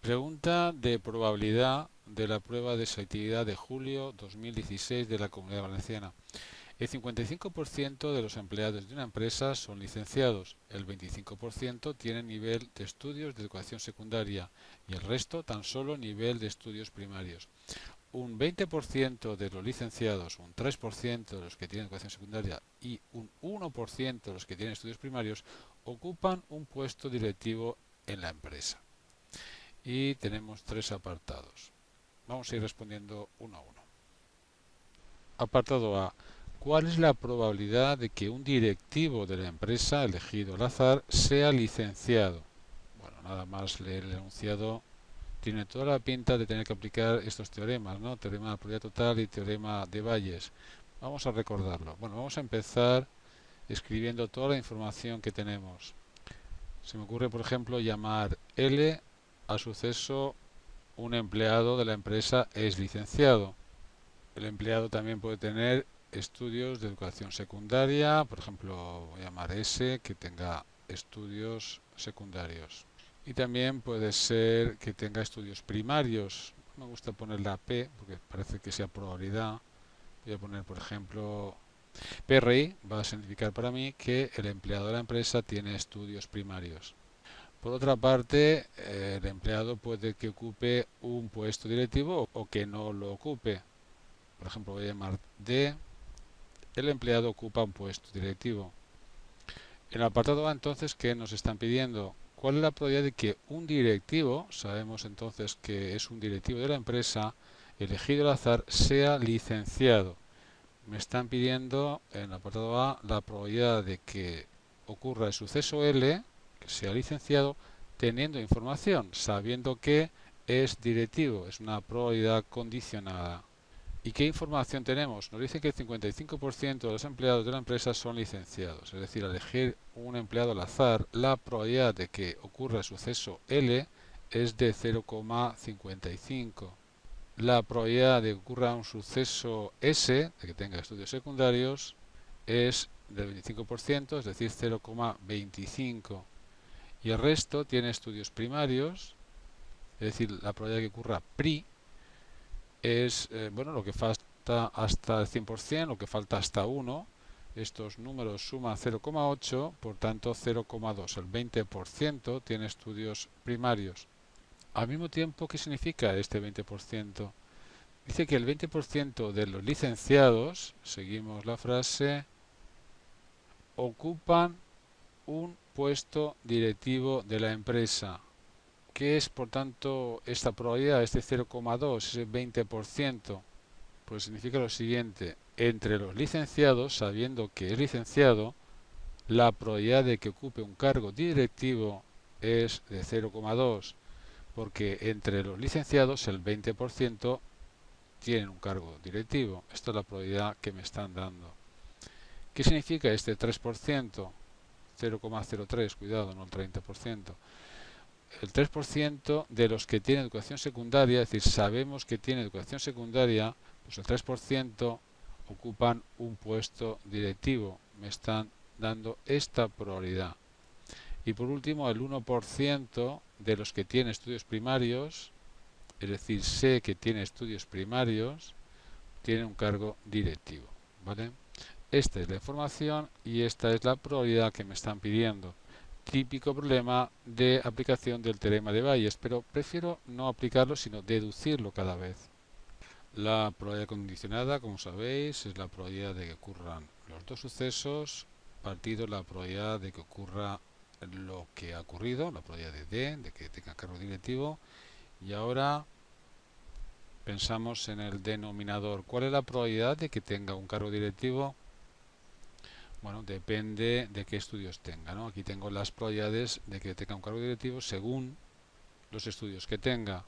Pregunta de probabilidad de la prueba de selectividad de julio 2016 de la Comunidad Valenciana. El 55% de los empleados de una empresa son licenciados, el 25% tienen nivel de estudios de educación secundaria y el resto tan solo nivel de estudios primarios. Un 20% de los licenciados, un 3% de los que tienen educación secundaria y un 1% de los que tienen estudios primarios ocupan un puesto directivo en la empresa. Y tenemos tres apartados. Vamos a ir respondiendo uno a uno. Apartado A. ¿Cuál es la probabilidad de que un directivo de la empresa elegido al azar sea licenciado? Bueno, nada más leer el enunciado tiene toda la pinta de tener que aplicar estos teoremas, ¿no? Teorema de probabilidad total y teorema de Bayes. Vamos a recordarlo. Bueno, vamos a empezar escribiendo toda la información que tenemos. Se me ocurre, por ejemplo, llamar L al suceso un empleado de la empresa es licenciado. El empleado también puede tener estudios de educación secundaria, por ejemplo, voy a llamar S, que tenga estudios secundarios. Y también puede ser que tenga estudios primarios. Me gusta poner la P porque parece que sea probabilidad. Voy a poner, por ejemplo, PRI va a significar para mí que el empleado de la empresa tiene estudios primarios. Por otra parte, el empleado puede que ocupe un puesto directivo o que no lo ocupe. Por ejemplo, voy a llamar D. El empleado ocupa un puesto directivo. En el apartado A, entonces, ¿qué nos están pidiendo? ¿Cuál es la probabilidad de que un directivo, sabemos entonces que es un directivo de la empresa, elegido al azar, sea licenciado? Me están pidiendo en el apartado A la probabilidad de que ocurra el suceso L, que sea licenciado, teniendo información, sabiendo que es directivo, es una probabilidad condicionada. ¿Y qué información tenemos? Nos dice que el 55% de los empleados de la empresa son licenciados, es decir, al elegir un empleado al azar, la probabilidad de que ocurra el suceso L es de 0,55. La probabilidad de que ocurra un suceso S, de que tenga estudios secundarios, es del 25%, es decir, 0,25. Y el resto tiene estudios primarios, es decir, la probabilidad de que ocurra PRI es bueno, lo que falta hasta el 100%, lo que falta hasta 1. Estos números suman 0,8, por tanto 0,2. El 20% tiene estudios primarios. Al mismo tiempo, ¿qué significa este 20%? Dice que el 20% de los licenciados, seguimos la frase, ocupan un puesto directivo de la empresa. ¿Qué es, por tanto, esta probabilidad, este 0,2, ese 20%? Pues significa lo siguiente: entre los licenciados, sabiendo que es licenciado, la probabilidad de que ocupe un cargo directivo es de 0,2, porque entre los licenciados el 20% tienen un cargo directivo. Esta es la probabilidad que me están dando. ¿Qué significa este 3%? 0,03, cuidado, no el 30%. El 3% de los que tienen educación secundaria, es decir, sabemos que tienen educación secundaria, pues el 3% ocupan un puesto directivo. Me están dando esta probabilidad. Y por último, el 1% de los que tienen estudios primarios, es decir, sé que tiene estudios primarios, tiene un cargo directivo. ¿Vale? Esta es la información y esta es la probabilidad que me están pidiendo. Típico problema de aplicación del teorema de Bayes, pero prefiero no aplicarlo sino deducirlo cada vez. La probabilidad condicionada, como sabéis, es la probabilidad de que ocurran los dos sucesos partido la probabilidad de que ocurra lo que ha ocurrido, la probabilidad de D, de que tenga cargo directivo. Y ahora pensamos en el denominador. ¿Cuál es la probabilidad de que tenga un cargo directivo? Bueno, depende de qué estudios tenga, ¿no? Aquí tengo las probabilidades de que tenga un cargo directivo según los estudios que tenga.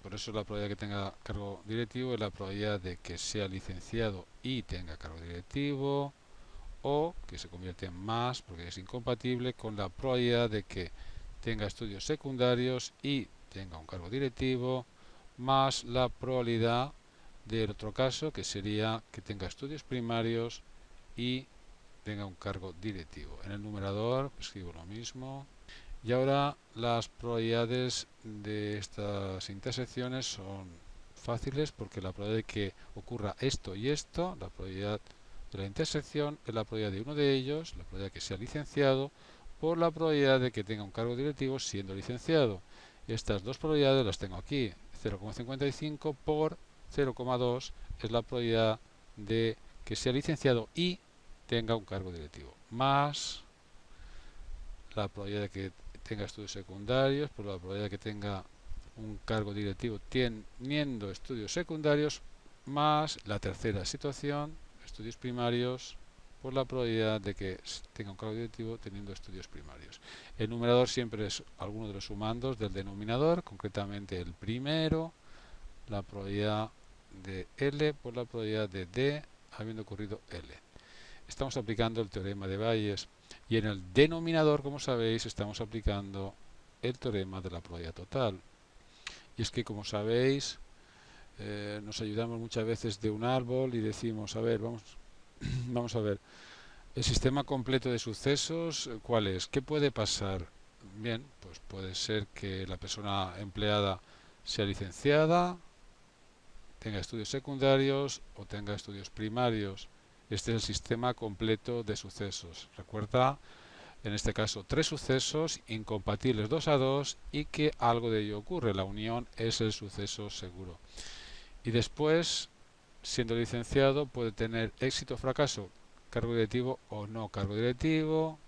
Por eso la probabilidad de que tenga cargo directivo es la probabilidad de que sea licenciado y tenga cargo directivo, o que se convierte en más porque es incompatible con la probabilidad de que tenga estudios secundarios y tenga un cargo directivo, más la probabilidad del otro caso, que sería que tenga estudios primarios y tenga un cargo directivo. En el numerador escribo lo mismo Y ahora las probabilidades de estas intersecciones son fáciles porque la probabilidad de que ocurra esto y esto, la probabilidad de la intersección es la probabilidad de uno de ellos, la probabilidad de que sea licenciado, por la probabilidad de que tenga un cargo directivo siendo licenciado. Estas dos probabilidades las tengo aquí. 0,55 por 0,2 es la probabilidad de que sea licenciado y tenga un cargo directivo, más la probabilidad de que tenga estudios secundarios, por la probabilidad de que tenga un cargo directivo teniendo estudios secundarios, más la tercera situación, estudios primarios, por la probabilidad de que tenga un cargo directivo teniendo estudios primarios. El numerador siempre es alguno de los sumandos del denominador, concretamente el primero, la probabilidad de L por la probabilidad de D habiendo ocurrido L. Estamos aplicando el teorema de Bayes y en el denominador, como sabéis, estamos aplicando el teorema de la probabilidad total. Y es que, como sabéis, nos ayudamos muchas veces de un árbol y decimos, a ver, vamos a ver, el sistema completo de sucesos, ¿cuál es? ¿Qué puede pasar? Bien, pues puede ser que la persona empleada sea licenciada, tenga estudios secundarios o tenga estudios primarios. Este es el sistema completo de sucesos. Recuerda, en este caso, tres sucesos incompatibles 2 a 2 y que algo de ello ocurre. La unión es el suceso seguro. Y después, siendo licenciado, puede tener éxito o fracaso, cargo directivo o no cargo directivo,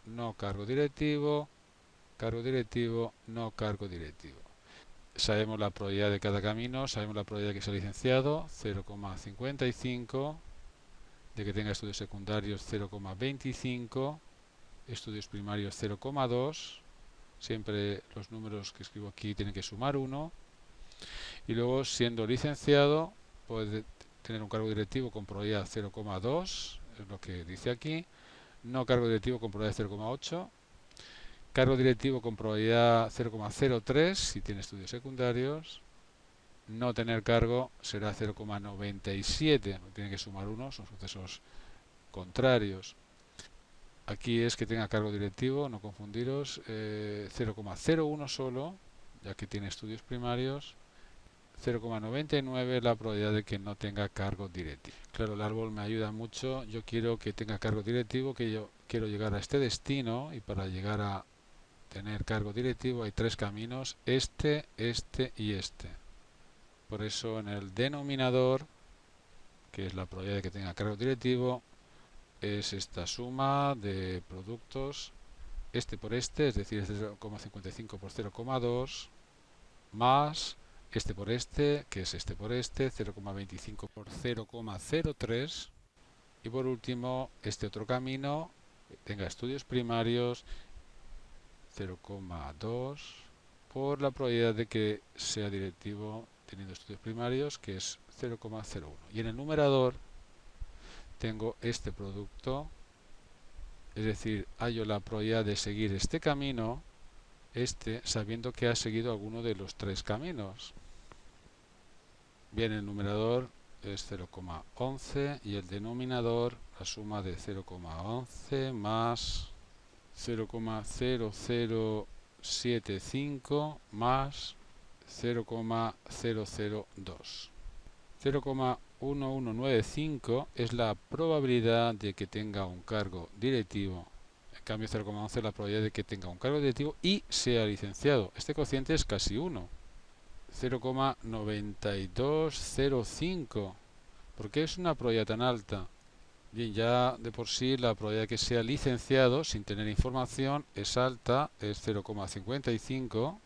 no cargo directivo, cargo directivo, no cargo directivo. Sabemos la probabilidad de cada camino, sabemos la probabilidad de que sea licenciado, 0,55, de que tenga estudios secundarios 0,25, estudios primarios 0,2, siempre los números que escribo aquí tienen que sumar 1, y luego siendo licenciado puede tener un cargo directivo con probabilidad 0,2, es lo que dice aquí, no cargo directivo con probabilidad 0,8, cargo directivo con probabilidad 0,03 si tiene estudios secundarios, no tener cargo será 0,97, tiene que sumar 1, son sucesos contrarios. Aquí es que tenga cargo directivo, no confundiros, 0,01 solo, ya que tiene estudios primarios, 0,99 la probabilidad de que no tenga cargo directivo. Claro, el árbol me ayuda mucho, yo quiero que tenga cargo directivo, que yo quiero llegar a este destino y para llegar a tener cargo directivo hay tres caminos, este y este. Por eso en el denominador, que es la probabilidad de que tenga cargo directivo, es esta suma de productos, este por este, es decir, 0,55 por 0,2, más este por este, que es este por este, 0,25 por 0,03, y por último, este otro camino, tenga estudios primarios, 0,2 por la probabilidad de que sea directivo teniendo estudios primarios, que es 0,01. Y en el numerador tengo este producto, es decir, hallo la probabilidad de seguir este camino, sabiendo que ha seguido alguno de los tres caminos. Bien, el numerador es 0,11 y el denominador la suma de 0,11 más 0,0075 más 0,002. 0,1195 es la probabilidad de que tenga un cargo directivo. En cambio, 0,11 es la probabilidad de que tenga un cargo directivo y sea licenciado. Este cociente es casi 1. 0,9205. ¿Por qué es una probabilidad tan alta? Bien, ya de por sí la probabilidad de que sea licenciado sin tener información es alta, es 0,55,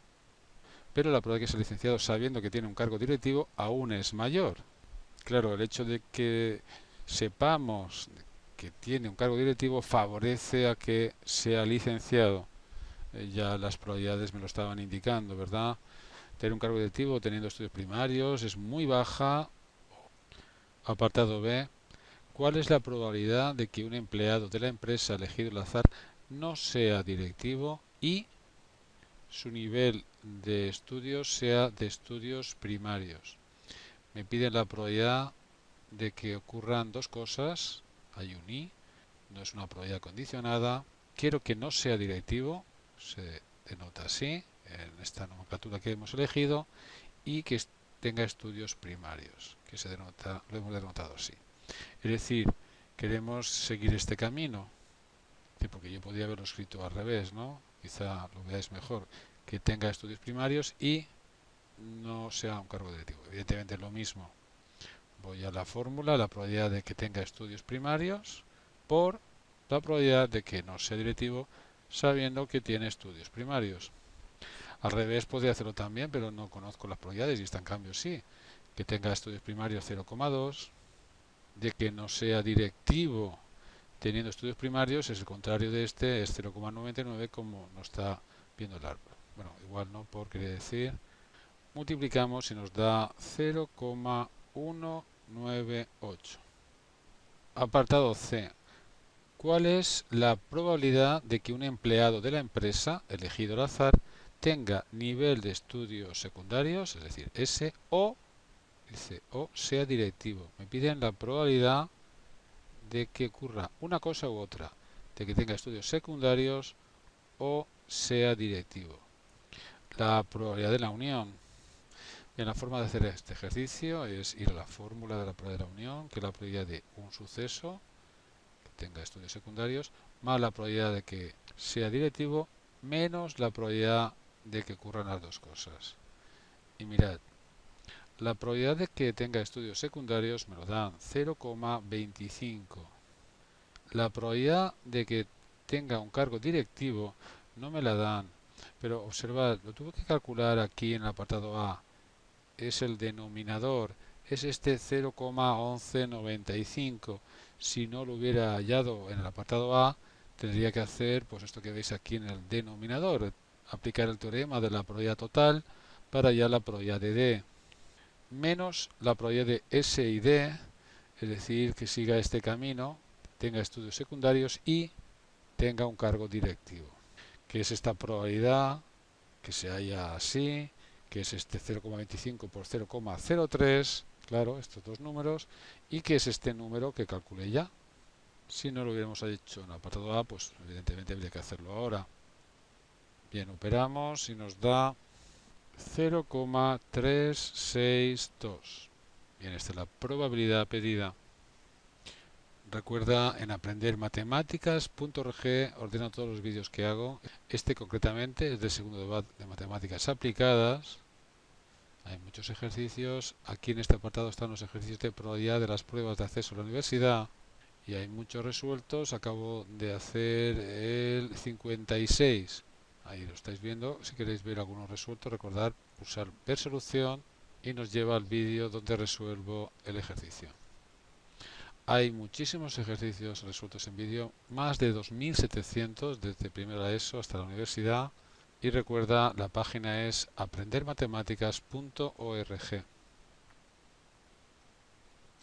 pero la probabilidad de que sea licenciado sabiendo que tiene un cargo directivo aún es mayor. Claro, el hecho de que sepamos que tiene un cargo directivo favorece a que sea licenciado. Ya las probabilidades me lo estaban indicando, ¿verdad? Tener un cargo directivo teniendo estudios primarios es muy baja. Apartado B. ¿Cuál es la probabilidad de que un empleado de la empresa elegido al azar no sea directivo y su nivel de estudios sea de estudios primarios? Me piden la probabilidad de que ocurran dos cosas. Hay un i, no es una probabilidad condicionada. Quiero que no sea directivo, se denota así, en esta nomenclatura que hemos elegido, y que tenga estudios primarios, que se denota, lo hemos denotado así. Es decir, queremos seguir este camino, porque yo podría haberlo escrito al revés, ¿no? Quizá lo veáis mejor, que tenga estudios primarios y no sea un cargo directivo. Evidentemente es lo mismo. Voy a la fórmula, la probabilidad de que tenga estudios primarios por la probabilidad de que no sea directivo sabiendo que tiene estudios primarios. Al revés podría hacerlo también, pero no conozco las probabilidades y esta en cambio sí. Que tenga estudios primarios 0,2, de que no sea directivo teniendo estudios primarios es el contrario de este, es 0,99 como nos está viendo el árbol. Bueno, igual no, por quiere decir, multiplicamos y nos da 0,198. Apartado C. ¿Cuál es la probabilidad de que un empleado de la empresa, elegido al azar, tenga nivel de estudios secundarios, es decir, S, o sea directivo? Me piden la probabilidad de que ocurra una cosa u otra, de que tenga estudios secundarios o sea directivo. La probabilidad de la unión. Bien, la forma de hacer este ejercicio es ir a la fórmula de la probabilidad de la unión, que es la probabilidad de un suceso que tenga estudios secundarios, más la probabilidad de que sea directivo, menos la probabilidad de que ocurran las dos cosas. Y mirad, la probabilidad de que tenga estudios secundarios me lo dan 0,25. La probabilidad de que tenga un cargo directivo no me la dan, pero observad, lo tuve que calcular aquí en el apartado A. Es el denominador, es este 0,1195. Si no lo hubiera hallado en el apartado A, tendría que hacer pues esto que veis aquí en el denominador, aplicar el teorema de la probabilidad total para hallar la probabilidad de D, menos la probabilidad de S y D, es decir, que siga este camino, tenga estudios secundarios y tenga un cargo directivo, que es esta probabilidad que se halla así, que es este 0,25 por 0,03, claro, estos dos números, y que es este número que calculé ya. Si no lo hubiéramos hecho en el apartado A, pues evidentemente habría que hacerlo ahora. Bien, operamos y nos da 0,362. Bien, esta es la probabilidad pedida. Recuerda, en aprendermatemáticas.org ordeno todos los vídeos que hago. Este concretamente es del segundo debate de matemáticas aplicadas. Hay muchos ejercicios. Aquí en este apartado están los ejercicios de probabilidad de las pruebas de acceso a la universidad. Y hay muchos resueltos. Acabo de hacer el 56. Ahí lo estáis viendo. Si queréis ver algunos resueltos, recordad pulsar ver solución y nos lleva al vídeo donde resuelvo el ejercicio. Hay muchísimos ejercicios resueltos en vídeo, más de 2700 desde primero a ESO hasta la universidad. Y recuerda, la página es aprendermatemáticas.org.